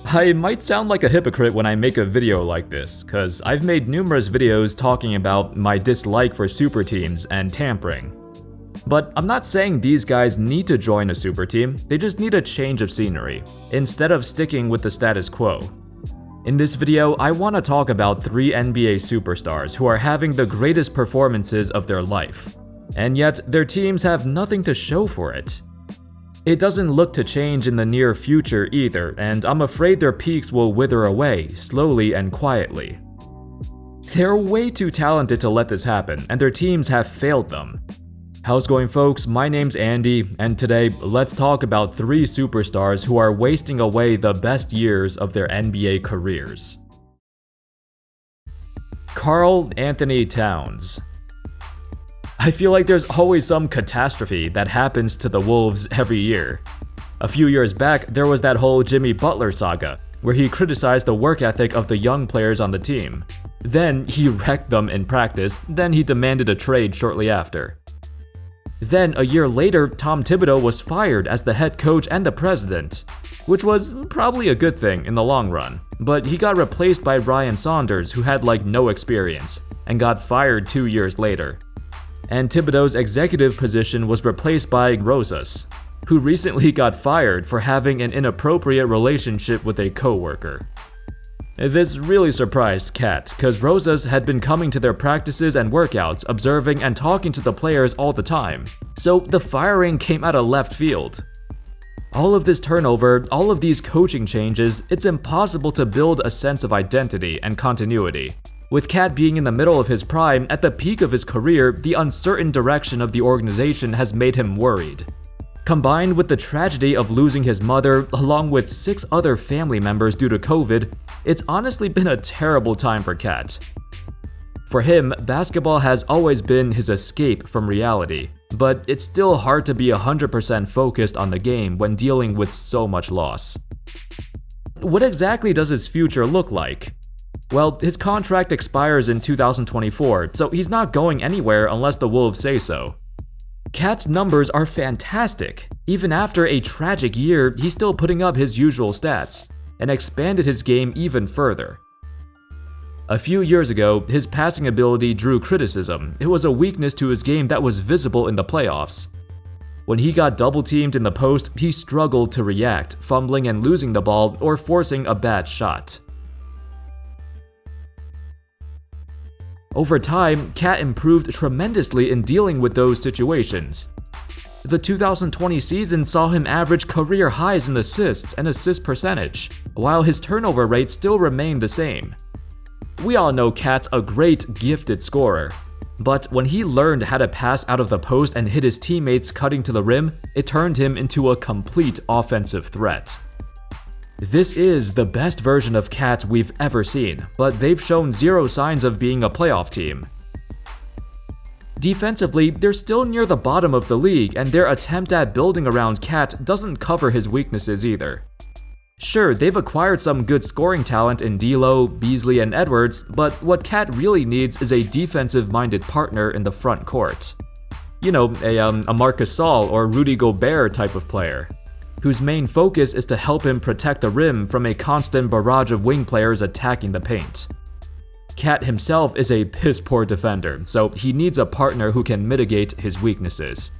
I might sound like a hypocrite when I make a video like this, cause I've made numerous videos talking about my dislike for super teams and tampering. But I'm not saying these guys need to join a super team, they just need a change of scenery, instead of sticking with the status quo. In this video, I want to talk about 3 NBA superstars who are having the greatest performances of their life, and yet their teams have nothing to show for it. It doesn't look to change in the near future either, and I'm afraid their peaks will wither away, slowly and quietly. They're way too talented to let this happen, and their teams have failed them. How's it going, folks? My name's Andy, and today, let's talk about 3 superstars who are wasting away the best years of their NBA careers. Karl-Anthony Towns. I feel like there's always some catastrophe that happens to the Wolves every year. A few years back, there was that whole Jimmy Butler saga, where he criticized the work ethic of the young players on the team. Then he wrecked them in practice, then he demanded a trade shortly after. Then, a year later, Tom Thibodeau was fired as the head coach and the president, which was probably a good thing in the long run, but he got replaced by Ryan Saunders, who had no experience, and got fired 2 years later. And Thibodeau's executive position was replaced by Rosas, who recently got fired for having an inappropriate relationship with a co-worker. This really surprised Cat, cause Rosas had been coming to their practices and workouts, observing and talking to the players all the time, so the firing came out of left field. All of this turnover, all of these coaching changes, it's impossible to build a sense of identity and continuity. With Cat being in the middle of his prime, at the peak of his career, the uncertain direction of the organization has made him worried. Combined with the tragedy of losing his mother, along with 6 other family members due to COVID, it's honestly been a terrible time for Cat. For him, basketball has always been his escape from reality, but it's still hard to be 100% focused on the game when dealing with so much loss. What exactly does his future look like? Well, his contract expires in 2024, so he's not going anywhere unless the Wolves say so. Cat's numbers are fantastic. Even after a tragic year, he's still putting up his usual stats, and expanded his game even further. A few years ago, his passing ability drew criticism. It was a weakness to his game that was visible in the playoffs. When he got double-teamed in the post, he struggled to react, fumbling and losing the ball or forcing a bad shot. Over time, Cat improved tremendously in dealing with those situations. The 2020 season saw him average career highs in assists and assist percentage, while his turnover rate still remained the same. We all know Cat's a great, gifted scorer, but when he learned how to pass out of the post and hit his teammates cutting to the rim, it turned him into a complete offensive threat. This is the best version of Cat we've ever seen, but they've shown zero signs of being a playoff team. Defensively, they're still near the bottom of the league, and their attempt at building around Cat doesn't cover his weaknesses either. Sure, they've acquired some good scoring talent in D'Lo, Beasley, and Edwards, but what Cat really needs is a defensive-minded partner in the front court. You know, a Marc Gasol or Rudy Gobert type of player, whose main focus is to help him protect the rim from a constant barrage of wing players attacking the paint. Cat himself is a piss-poor defender, so he needs a partner who can mitigate his weaknesses.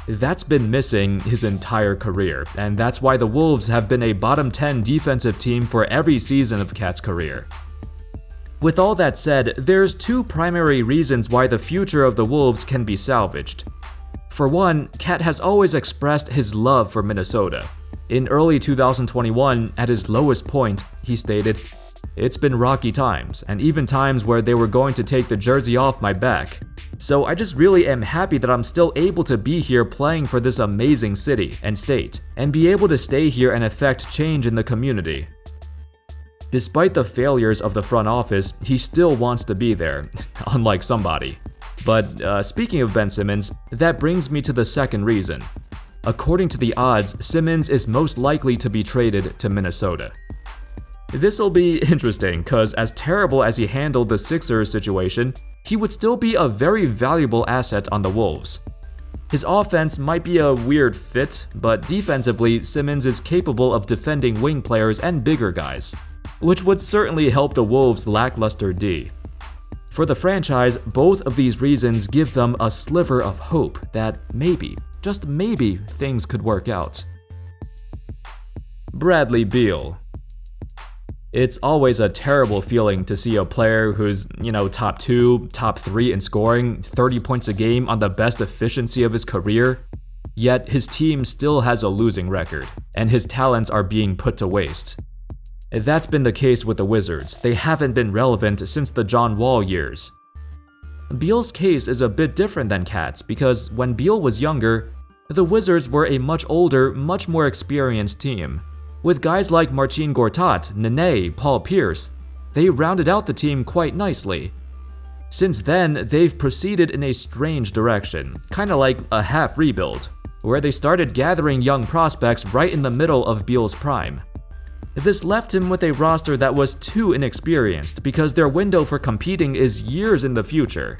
That's been missing his entire career, and that's why the Wolves have been a bottom 10 defensive team for every season of Cat's career. With all that said, there's 2 primary reasons why the future of the Wolves can be salvaged. For one, Cat has always expressed his love for Minnesota. In early 2021, at his lowest point, he stated, "It's been rocky times, and even times where they were going to take the jersey off my back. So I just really am happy that I'm still able to be here playing for this amazing city and state, and be able to stay here and affect change in the community." Despite the failures of the front office, he still wants to be there, unlike somebody. But speaking of Ben Simmons, that brings me to the second reason. According to the odds, Simmons is most likely to be traded to Minnesota. This'll be interesting, cause as terrible as he handled the Sixers situation, he would still be a very valuable asset on the Wolves. His offense might be a weird fit, but defensively, Simmons is capable of defending wing players and bigger guys, which would certainly help the Wolves' lackluster D. For the franchise, both of these reasons give them a sliver of hope that maybe, just maybe, things could work out. Bradley Beal. It's always a terrible feeling to see a player who's, top 2, top 3 in scoring, 30 points a game on the best efficiency of his career, yet his team still has a losing record, and his talents are being put to waste. That's been the case with the Wizards. They haven't been relevant since the John Wall years. Beal's case is a bit different than Cat's because when Beal was younger, the Wizards were a much older, much more experienced team. With guys like Marcin Gortat, Nene, Paul Pierce, they rounded out the team quite nicely. Since then, they've proceeded in a strange direction, kinda like a half rebuild, where they started gathering young prospects right in the middle of Beal's prime. This left him with a roster that was too inexperienced because their window for competing is years in the future.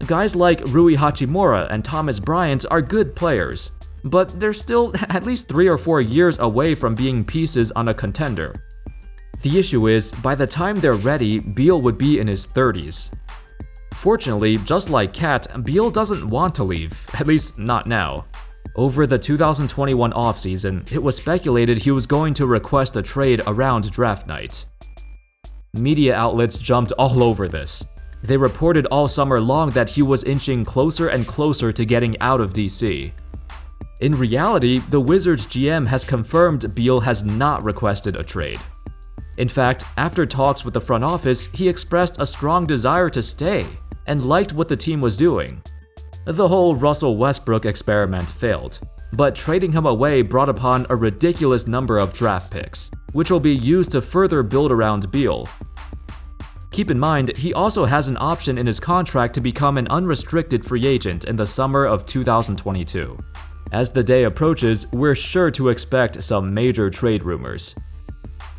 Guys like Rui Hachimura and Thomas Bryant are good players, but they're still at least 3 or 4 years away from being pieces on a contender. The issue is, by the time they're ready, Beal would be in his 30s. Fortunately, just like Cat, Beal doesn't want to leave, at least not now. Over the 2021 offseason, it was speculated he was going to request a trade around draft night. Media outlets jumped all over this. They reported all summer long that he was inching closer and closer to getting out of DC. In reality, the Wizards GM has confirmed Beal has not requested a trade. In fact, after talks with the front office, he expressed a strong desire to stay and liked what the team was doing. The whole Russell Westbrook experiment failed, but trading him away brought upon a ridiculous number of draft picks, which will be used to further build around Beal. Keep in mind, he also has an option in his contract to become an unrestricted free agent in the summer of 2022. As the day approaches, we're sure to expect some major trade rumors.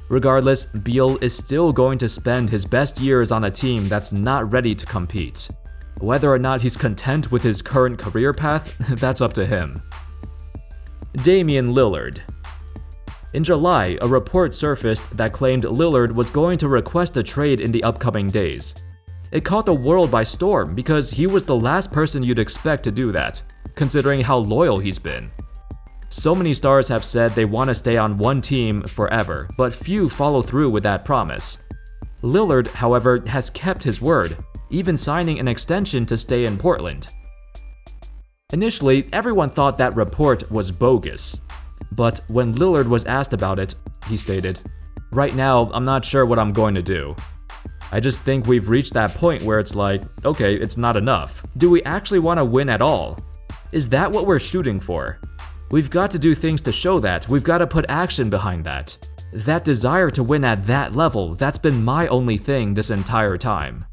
Regardless, Beal is still going to spend his best years on a team that's not ready to compete. Whether or not he's content with his current career path, that's up to him. Damian Lillard. In July, a report surfaced that claimed Lillard was going to request a trade in the upcoming days. It caught the world by storm because he was the last person you'd expect to do that, considering how loyal he's been. So many stars have said they want to stay on one team forever, but few follow through with that promise. Lillard, however, has kept his word, even signing an extension to stay in Portland. Initially, everyone thought that report was bogus. But when Lillard was asked about it, he stated, "Right now, I'm not sure what I'm going to do. I just think we've reached that point where it's like, okay, it's not enough. Do we actually want to win at all? Is that what we're shooting for? We've got to do things to show that. We've got to put action behind that. That desire to win at that level, that's been my only thing this entire time."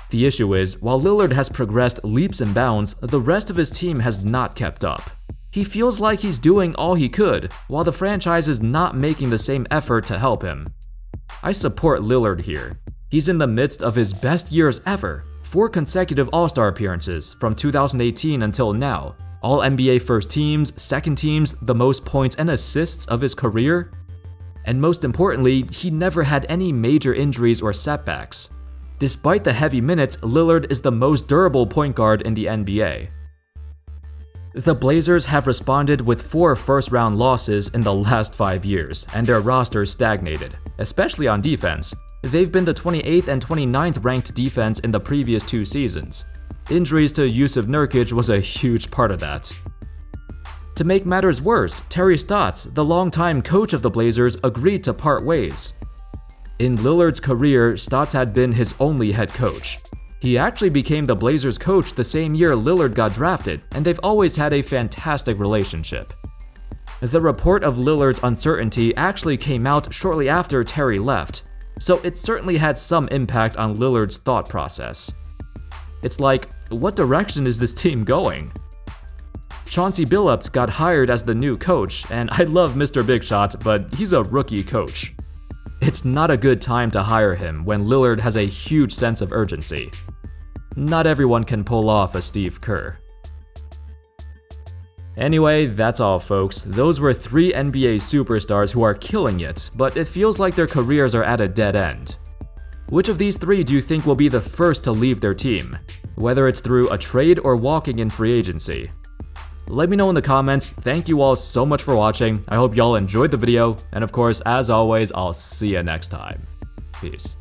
The issue is, while Lillard has progressed leaps and bounds, the rest of his team has not kept up. He feels like he's doing all he could, while the franchise is not making the same effort to help him. I support Lillard here. He's in the midst of his best years ever, 4 consecutive All-Star appearances from 2018 until now, all NBA first teams, second teams, the most points and assists of his career. And most importantly, he never had any major injuries or setbacks. Despite the heavy minutes, Lillard is the most durable point guard in the NBA. The Blazers have responded with 4 first-round losses in the last 5 years, and their roster stagnated, especially on defense. They've been the 28th and 29th ranked defense in the previous 2 seasons. Injuries to Jusuf Nurkic was a huge part of that. To make matters worse, Terry Stotts, the longtime coach of the Blazers, agreed to part ways. In Lillard's career, Stotts had been his only head coach. He actually became the Blazers coach the same year Lillard got drafted, and they've always had a fantastic relationship. The report of Lillard's uncertainty actually came out shortly after Terry left, so it certainly had some impact on Lillard's thought process. It's like, what direction is this team going? Chauncey Billups got hired as the new coach, and I love Mr. Big Shot, but he's a rookie coach. It's not a good time to hire him when Lillard has a huge sense of urgency. Not everyone can pull off a Steve Kerr. Anyway, that's all folks. Those were 3 NBA superstars who are killing it, but it feels like their careers are at a dead end. Which of these 3 do you think will be the first to leave their team? Whether it's through a trade or walking in free agency. Let me know in the comments. Thank you all so much for watching. I hope y'all enjoyed the video, and of course, as always, I'll see you next time. Peace.